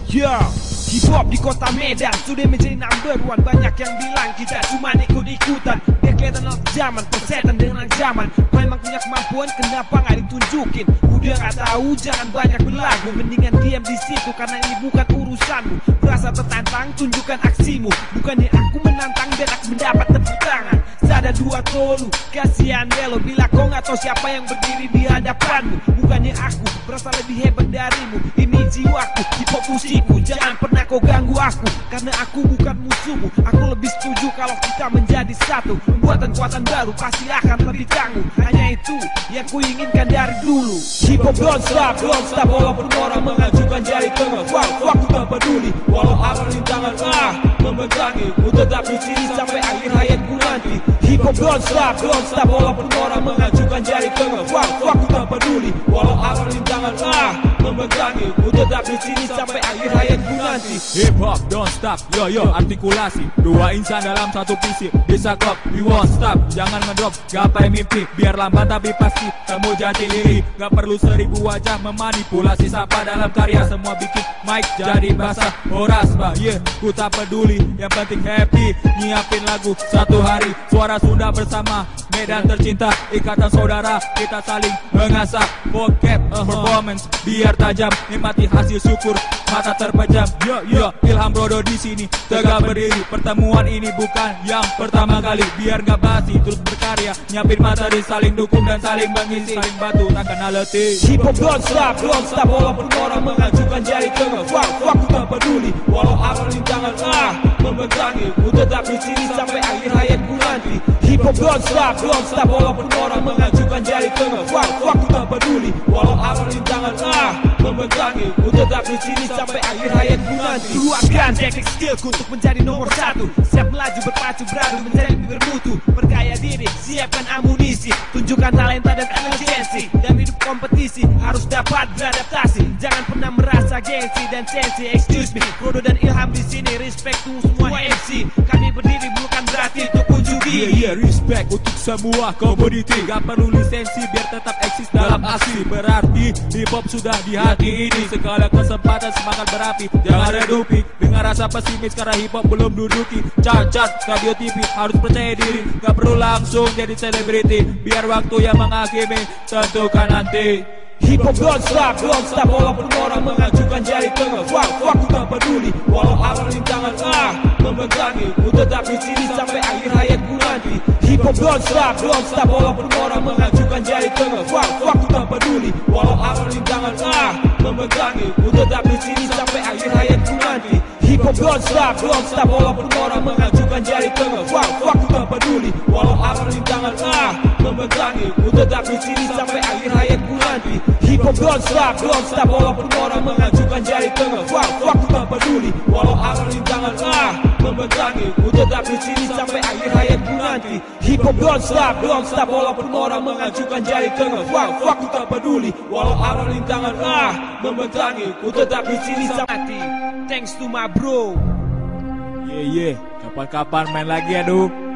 Ya, hip hop di kota Medan sudah menjadi number one. Banyak yang bilang kita cuma ikut-ikutan. Dia kelihatan anak zaman, persetan dengan zaman. Memang punya kemampuan, kenapa nggak ditunjukin? Udah nggak tahu, jangan banyak berlagu. Mendingan diam di situ karena ini bukan urusanmu. Merasa tertantang, tunjukkan aksimu. Bukannya aku menantang dan aku mendapat tepuk tangan. Sada dua tolu, kasihan delo. Bila kau nggak tahu siapa yang berdiri di hadapanmu. Bukannya aku berasa lebih hebat darimu. Ini jiwaku, hip hop musikku. Jangan pernah kau ganggu aku, karena aku bukan musuhmu. Aku lebih setuju kalau kita menjadi satu. Membuat kekuatan baru pasti akan lebih tangguh. Hanya itu yang ku inginkan dari dulu. Hip hop don't stop walaupun orang mengajukan jari tengah. Waktu tak peduli, walau arah rintangan membentangi. Ku tetap di sini sampai akhir hayatku nanti. Hip hop don't stop walaupun orang mengajukan jari tengah. Waktu tak peduli, walau arah rintangan membentangi. Ku tetap di sini sampai akhir hayatku nanti. Hip hop don't stop, yo artikulasi. Dua insan dalam satu visi. Bisa klop, we won't stop. Jangan ngedrop, gapai mimpi. Biar lambat tapi pasti temu jati diri. Gak perlu 1000 wajah memanipulasi. Sapa dalam karya semua bikin mic jadi basah. Horas bah, ku tak peduli. Yang penting happy, nyiapin lagu satu hari. Suara Sunda bersama Medan tercinta. Ikatan saudara, kita saling mengasah. Vocab, performance, biar tajam. Nikmati hasil syukur, mata terpejam. Yo, Ilham Brodo di sini tegak berdiri. Pertemuan ini bukan yang pertama kali. Biar gak basi, terus berkarya. Nyiapin materi, saling dukung dan saling mengisi. Saling bantu, tak kenal letih. Hip hop don't stop walaupun orang mengajukan jari tengah. Waktu tak peduli, walau arah rintangan membentangi. Ku tetap di sini sampai akhir hayatku nanti. Hip hop don't stop walaupun orang mengajukan jari tengah. Waktu tak peduli, walau arah rintangan membentangi. Ku tetap di sini sampai akhir hayatku nanti. Keluarkan teknik skillku untuk menjadi nomor satu. Siap melaju berpacu beradu menjadi lebih bermutu. Bergaya diri, siapkan amunisi. Tunjukkan talenta dan intelijensi. Dan hidup kompetisi harus dapat beradaptasi. Jangan pernah merasa gengsi dan sensi. Excuse me, Brodo dan Ilham di sini. Respect to semua MC. Kami berdiri bukan berarti untuk unjugi. Respect untuk semua komoditi. Gak perlu lisensi biar tetap eksis dalam aksi. Berarti hip hop sudah di hati ini. Segala kesempatan semangat berapi. Jangan redupi dengan rasa pesimis karena hip hop belum duduki. Cacat radio TV harus percaya diri. Gak perlu langsung jadi selebriti. Biar waktu yang menghakimi tentukan nanti. Hip hop don't stop walaupun orang mengajukan jari tengah. Waktu tak peduli, walau arah rintangan membentangi. Ku tetap di sini sampai akhir hayatku nanti. Hip hop don't stop walaupun orang mengajukan jari tengah. Waktu tak peduli, walau arah rintangan membentangi. Ku tetap di sini sampai akhir hayatku nanti. Hip hop don't stop walaupun orang mengajukan jari tengah. Waktu tak peduli, walau arah rintangan membentangi. Ku tetap di sini sampai akhir hayatku nanti. Hip hop don't stop walaupun orang mengajukan jari tengah. Waktu tak peduli, walau arah rintangan membentangi. Ku tetap di sini sampai akhir hayatku nanti. Hip hop don't stop walaupun orang mengajukan jari tengah. Waktu tak peduli, walau arah rintangan membentangi. Ku tetap di sini sampai mati. Thanks to my bro. Kapan-kapan main lagi aduh.